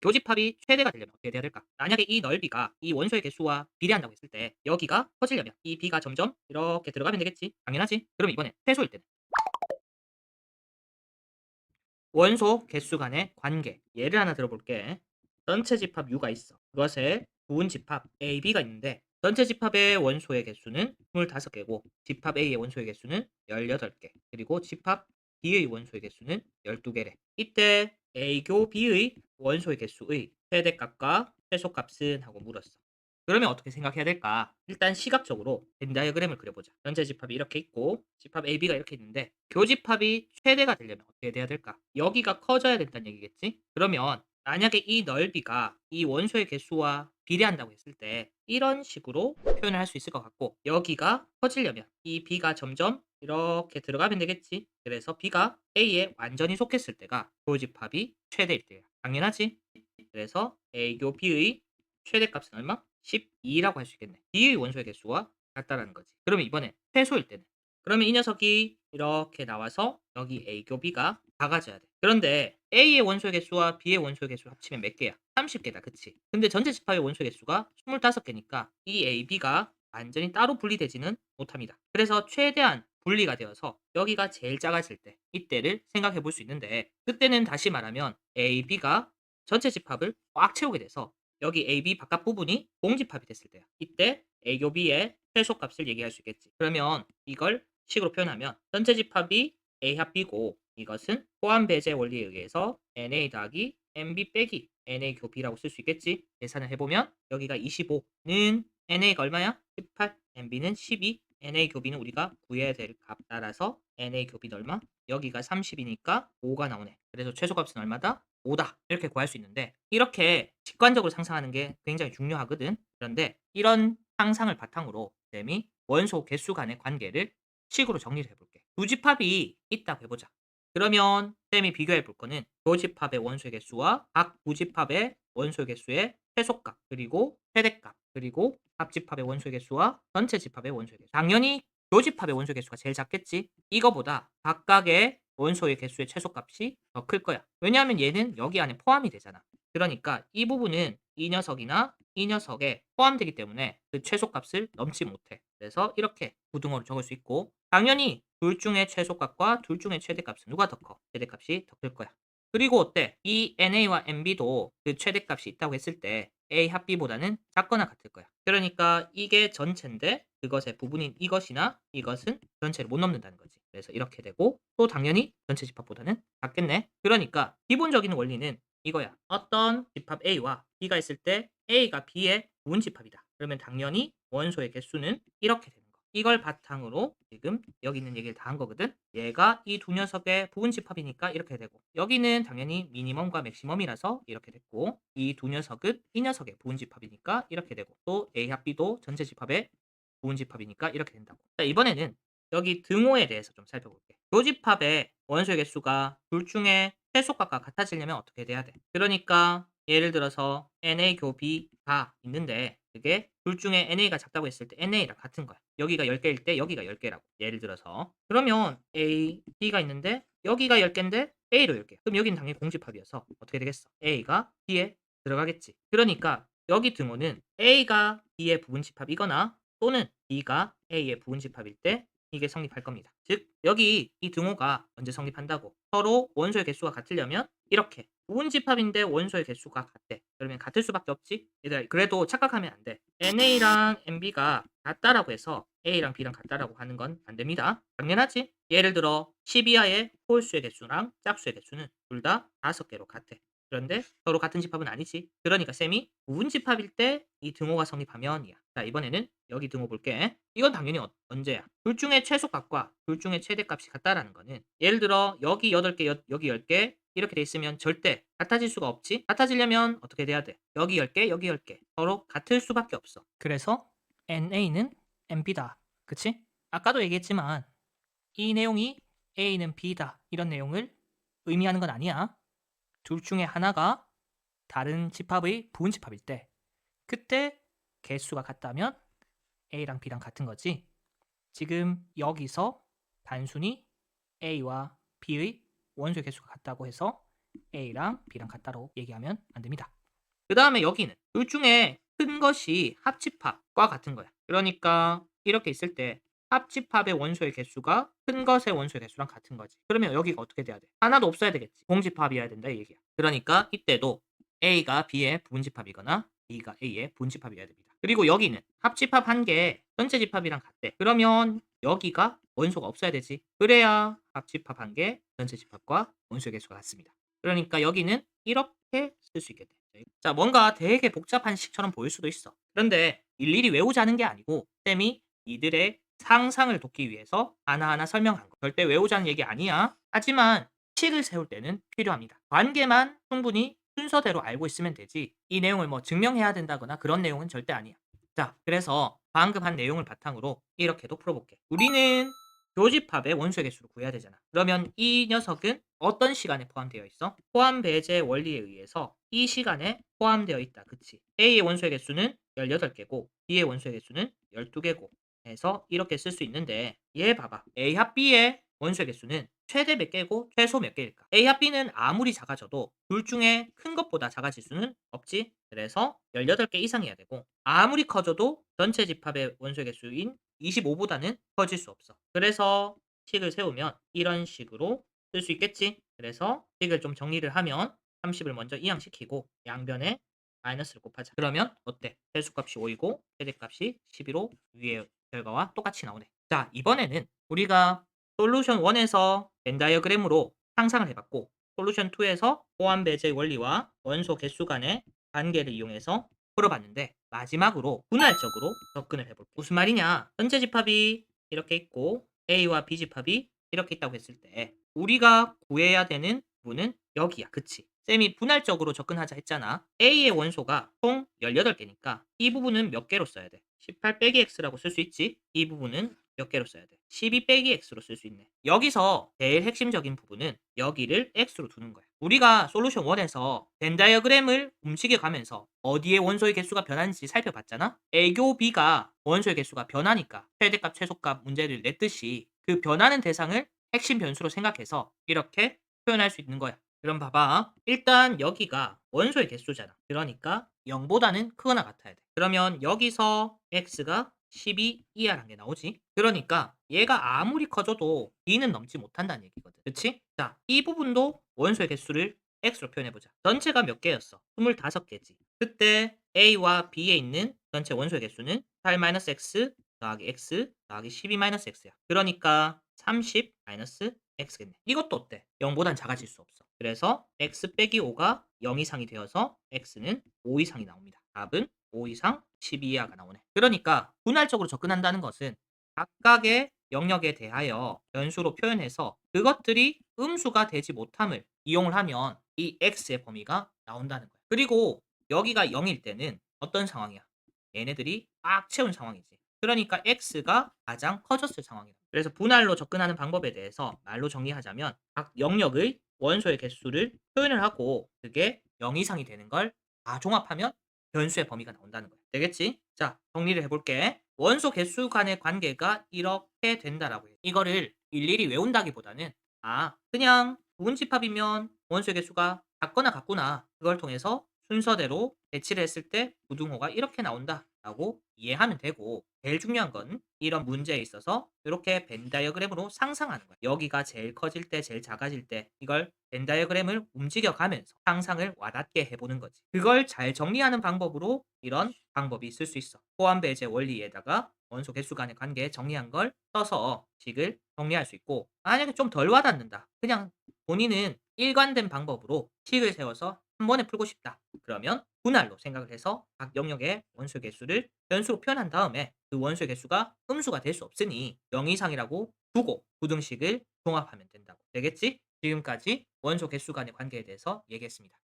교집합이 최대가 되려면 어떻게 돼야 될까? 만약에 이 넓이가 이 원소의 개수와 비례한다고 했을 때 여기가 커지려면 이 b가 점점 이렇게 들어가면 되겠지? 당연하지? 그럼 이번엔 최소일 때는 원소 개수 간의 관계. 예를 하나 들어볼게. 전체 집합 U가 있어. 그것에 부분 집합 A, B가 있는데 전체 집합의 원소의 개수는 25개고 집합 A의 원소의 개수는 18개. 그리고 집합 B의 원소의 개수는 12개래. 이때 A교 B의 원소의 개수의 최대값과 최소값은 하고 물었어. 그러면 어떻게 생각해야 될까? 일단 시각적으로 벤 다이어그램을 그려보자. 전체 집합이 이렇게 있고 집합 AB가 이렇게 있는데 교집합이 최대가 되려면 어떻게 돼야 될까? 여기가 커져야 된다는 얘기겠지? 그러면 만약에 이 넓이가 이 원소의 개수와 비례한다고 했을 때 이런 식으로 표현을 할 수 있을 것 같고 여기가 커지려면 이 B가 점점 이렇게 들어가면 되겠지? 그래서 B가 A에 완전히 속했을 때가 교집합이 최대일 때야. 당연하지? 그래서 A교 B의 최대값은 얼마? 12라고 할 수 있겠네. B의 원소의 개수와 같다라는 거지. 그러면 이번에 최소일 때는 그러면 이 녀석이 이렇게 나와서 여기 A교 B가 작아져야 돼. 그런데 A의 원소의 개수와 B의 원소의 개수를 합치면 몇 개야? 30개다. 그치? 근데 전체 집합의 원소의 개수가 25개니까 이 A, B가 완전히 따로 분리되지는 못합니다. 그래서 최대한 분리가 되어서 여기가 제일 작아질 때 이때를 생각해 볼 수 있는데 그때는 다시 말하면 A, B가 전체 집합을 꽉 채우게 돼서 여기 AB 바깥 부분이 공집합이 됐을 때야. 이때 A교 B의 최소값을 얘기할 수 있겠지. 그러면 이걸 식으로 표현하면 전체 집합이 A 합 B고 이것은 포함 배제 원리에 의해서 NA 더하기 MB 빼기 NA 교 B라고 쓸 수 있겠지. 계산을 해보면 여기가 25는 NA가 얼마야? 18, MB는 12, NA 교 B는 우리가 구해야 될 값 따라서 NA 교 B는 얼마? 여기가 30이니까 5가 나오네. 그래서 최소값은 얼마다? 5다. 이렇게 구할 수 있는데 이렇게 직관적으로 상상하는 게 굉장히 중요하거든. 그런데 이런 상상을 바탕으로 쌤이 원소 개수 간의 관계를 식으로 정리를 해볼게. 두 집합이 있다고 해보자. 그러면 쌤이 비교해 볼 거는 교집합의 원소의 개수와 각 부집합의 원소의 개수의 최소값 그리고 최대값 그리고 합집합의 원소의 개수와 전체 집합의 원소의 개수. 당연히 교집합의 원소의 개수가 제일 작겠지. 이거보다 각각의 원소의 개수의 최소값이 더 클 거야. 왜냐하면 얘는 여기 안에 포함이 되잖아. 그러니까 이 부분은 이 녀석이나 이 녀석에 포함되기 때문에 그 최소값을 넘지 못해. 그래서 이렇게 부등호로 적을 수 있고 당연히 둘 중의 최소값과 둘 중의 최대값은 누가 더 커? 최대값이 더 클 거야. 그리고 어때? 이 NA와 NB도 그 최대값이 있다고 했을 때 A 합 B보다는 작거나 같을 거야. 그러니까 이게 전체인데 그것의 부분인 이것이나 이것은 전체를 못 넘는다는 거지. 그래서 이렇게 되고 또 당연히 전체 집합보다는 작겠네. 그러니까 기본적인 원리는 이거야. 어떤 집합 A와 B가 있을 때 A가 B의 부분 집합이다. 그러면 당연히 원소의 개수는 이렇게 되는 거. 이걸 바탕으로 지금 여기 있는 얘기를 다 한 거거든. 얘가 이 두 녀석의 부분 집합이니까 이렇게 되고 여기는 당연히 미니멈과 맥시멈이라서 이렇게 됐고 이 두 녀석은 이 녀석의 부분 집합이니까 이렇게 되고 또 A 합 B도 전체 집합의 부분 집합이니까 이렇게 된다고. 자, 이번에는 여기 등호에 대해서 좀 살펴볼게. 교집합의 원소의 개수가 둘 중에 최소값과 같아지려면 어떻게 돼야 돼? 그러니까 예를 들어서 NA 교 B가 있는데 그게 둘 중에 NA가 작다고 했을 때 NA랑 같은 거야. 여기가 10개일 때 여기가 10개라고. 예를 들어서. 그러면 A, B가 있는데 여기가 10개인데 A로 10개. 그럼 여기는 당연히 공집합이어서 어떻게 되겠어? A가 B에 들어가겠지. 그러니까 여기 등호는 A가 B의 부분 집합이거나 또는 B가 A의 부분 집합일 때 이게 성립할 겁니다. 즉 여기 이 등호가 언제 성립한다고? 서로 원소의 개수가 같으려면 이렇게 부분 집합인데 원소의 개수가 같대. 그러면 같을 수밖에 없지? 얘들아 그래도 착각하면 안 돼. NA랑 NB가 같다라고 해서 A랑 B랑 같다라고 하는 건 안 됩니다. 당연하지? 예를 들어 1 2 이하의 홀수의 개수랑 짝수의 개수는 둘 다 5개로 같아. 그런데 서로 같은 집합은 아니지. 그러니까 쌤이 부분 집합일 때 이 등호가 성립하면이야. 자, 이번에는 여기 등호 볼게. 이건 당연히 언제야? 둘 중에 최소값과 둘 중에 최대값이 같다라는 거는 예를 들어 여기 8개, 여기 10개 이렇게 돼 있으면 절대 같아질 수가 없지. 같아지려면 어떻게 돼야 돼? 여기 10개, 여기 10개. 서로 같을 수밖에 없어. 그래서 NA는 NB다. 그치? 아까도 얘기했지만 이 내용이 A는 B다. 이런 내용을 의미하는 건 아니야. 둘 중에 하나가 다른 집합의 부분 집합일 때 그때 개수가 같다면 A랑 B랑 같은 거지. 지금 여기서 단순히 A와 B의 원소의 개수가 같다고 해서 A랑 B랑 같다로 얘기하면 안 됩니다. 그 다음에 여기는 둘 중에 큰 것이 합집합과 같은 거야. 그러니까 이렇게 있을 때 합집합의 원소의 개수가 큰 것의 원소의 개수랑 같은 거지. 그러면 여기가 어떻게 돼야 돼? 하나도 없어야 되겠지. 공집합이어야 된다 이 얘기야. 그러니까 이때도 A가 B의 부분집합이거나 B가 A의 분집합이어야 됩니다. 그리고 여기는 합집합 한 개 전체 집합이랑 같대. 그러면 여기가 원소가 없어야 되지. 그래야 합집합 한 개 전체 집합과 원소의 개수가 같습니다. 그러니까 여기는 이렇게 쓸 수 있게 돼. 자, 뭔가 되게 복잡한 식처럼 보일 수도 있어. 그런데 일일이 외우자는 게 아니고 쌤이 이들의 상상을 돕기 위해서 하나하나 설명한 거. 절대 외우자는 얘기 아니야. 하지만 식을 세울 때는 필요합니다. 관계만 충분히 순서대로 알고 있으면 되지 이 내용을 뭐 증명해야 된다거나 그런 내용은 절대 아니야. 자, 그래서 방금 한 내용을 바탕으로 이렇게도 풀어볼게. 우리는 교집합의 원소의 개수를 구해야 되잖아. 그러면 이 녀석은 어떤 시간에 포함되어 있어? 포함 배제 원리에 의해서 이 시간에 포함되어 있다. 그치? A의 원소의 개수는 18개고 B의 원소의 개수는 12개고 해서 이렇게 쓸 수 있는데 얘 봐봐. A 합 B의 원소의 개수는 최대 몇 개고 최소 몇 개일까? A 합 B는 아무리 작아져도 둘 중에 큰 것보다 작아질 수는 없지. 그래서 18개 이상이어야 되고 아무리 커져도 전체 집합의 원소의 개수인 25보다는 커질 수 없어. 그래서 식을 세우면 이런 식으로 쓸 수 있겠지. 그래서 식을 좀 정리를 하면 30을 먼저 이항시키고 양변에 마이너스를 곱하자. 그러면 어때? 최소값이 5이고 최대값이 11로 위의 결과와 똑같이 나오네. 자, 이번에는 우리가 솔루션 1에서 벤 다이어그램으로 상상을 해봤고 솔루션 2에서 포함 배제 원리와 원소 개수 간의 관계를 이용해서 풀어봤는데 마지막으로 분할적으로 접근을 해볼게. 무슨 말이냐? 전체 집합이 이렇게 있고 A와 B 집합이 이렇게 있다고 했을 때 우리가 구해야 되는 부분은 여기야. 그치? 쌤이 분할적으로 접근하자 했잖아. A의 원소가 총 18개니까 이 부분은 몇 개로 써야 돼? 18 빼기 X라고 쓸 수 있지? 이 부분은 몇 개로 써야 돼? 12 빼기 X로 쓸 수 있네. 여기서 제일 핵심적인 부분은 여기를 X로 두는 거야. 우리가 솔루션 1에서 벤 다이어그램을 움직여가면서 어디에 원소의 개수가 변하는지 살펴봤잖아? A교 B가 원소의 개수가 변하니까 최대값, 최소값 문제를 냈듯이 그 변하는 대상을 핵심 변수로 생각해서 이렇게 표현할 수 있는 거야. 그럼 봐봐. 일단 여기가 원소의 개수잖아. 그러니까 0보다는 크거나 같아야 돼. 그러면 여기서 x가 12 이하라는 게 나오지. 그러니까 얘가 아무리 커져도 2는 넘지 못한다는 얘기거든. 그치? 자, 이 부분도 원소의 개수를 x로 표현해보자. 전체가 몇 개였어? 25개지. 그때 a와 b에 있는 전체 원소의 개수는 8-x 더하기 x 더하기 12-x야. 그러니까 30 x겠네. 이것도 어때? 0보단 작아질 수 없어. 그래서 x 빼기 5가 0 이상이 되어서 x는 5 이상이 나옵니다. 답은 5 이상 12 이하가 나오네. 그러니까 분할적으로 접근한다는 것은 각각의 영역에 대하여 변수로 표현해서 그것들이 음수가 되지 못함을 이용을 하면 이 x의 범위가 나온다는 거야. 그리고 여기가 0일 때는 어떤 상황이야? 얘네들이 꽉 채운 상황이지. 그러니까 x가 가장 커졌을 상황이다. 그래서 분할로 접근하는 방법에 대해서 말로 정리하자면 각 영역의 원소의 개수를 표현을 하고 그게 0 이상이 되는 걸 다 종합하면 변수의 범위가 나온다는 거야. 되겠지? 자, 정리를 해볼게. 원소 개수 간의 관계가 이렇게 된다라고 해. 이거를 일일이 외운다기보다는 그냥 부분집합이면 원소의 개수가 같거나 같구나. 그걸 통해서 순서대로 배치를 했을 때 부등호가 이렇게 나온다라고 이해하면 되고 제일 중요한 건 이런 문제에 있어서 이렇게 벤 다이어그램으로 상상하는 거야. 여기가 제일 커질 때, 제일 작아질 때 이걸 벤 다이어그램을 움직여가면서 상상을 와닿게 해보는 거지. 그걸 잘 정리하는 방법으로 이런 방법이 있을 수 있어. 포함 배제 원리에다가 원소 개수 간의 관계 정리한 걸 써서 식을 정리할 수 있고 만약에 좀 덜 와닿는다. 그냥 본인은 일관된 방법으로 식을 세워서 한 번에 풀고 싶다. 그러면 분할로 생각을 해서 각 영역의 원소 개수를 변수로 표현한 다음에 그 원소의 개수가 음수가 될 수 없으니 0 이상이라고 두고 부등식을 종합하면 된다고. 되겠지? 지금까지 원소 개수 간의 관계에 대해서 얘기했습니다.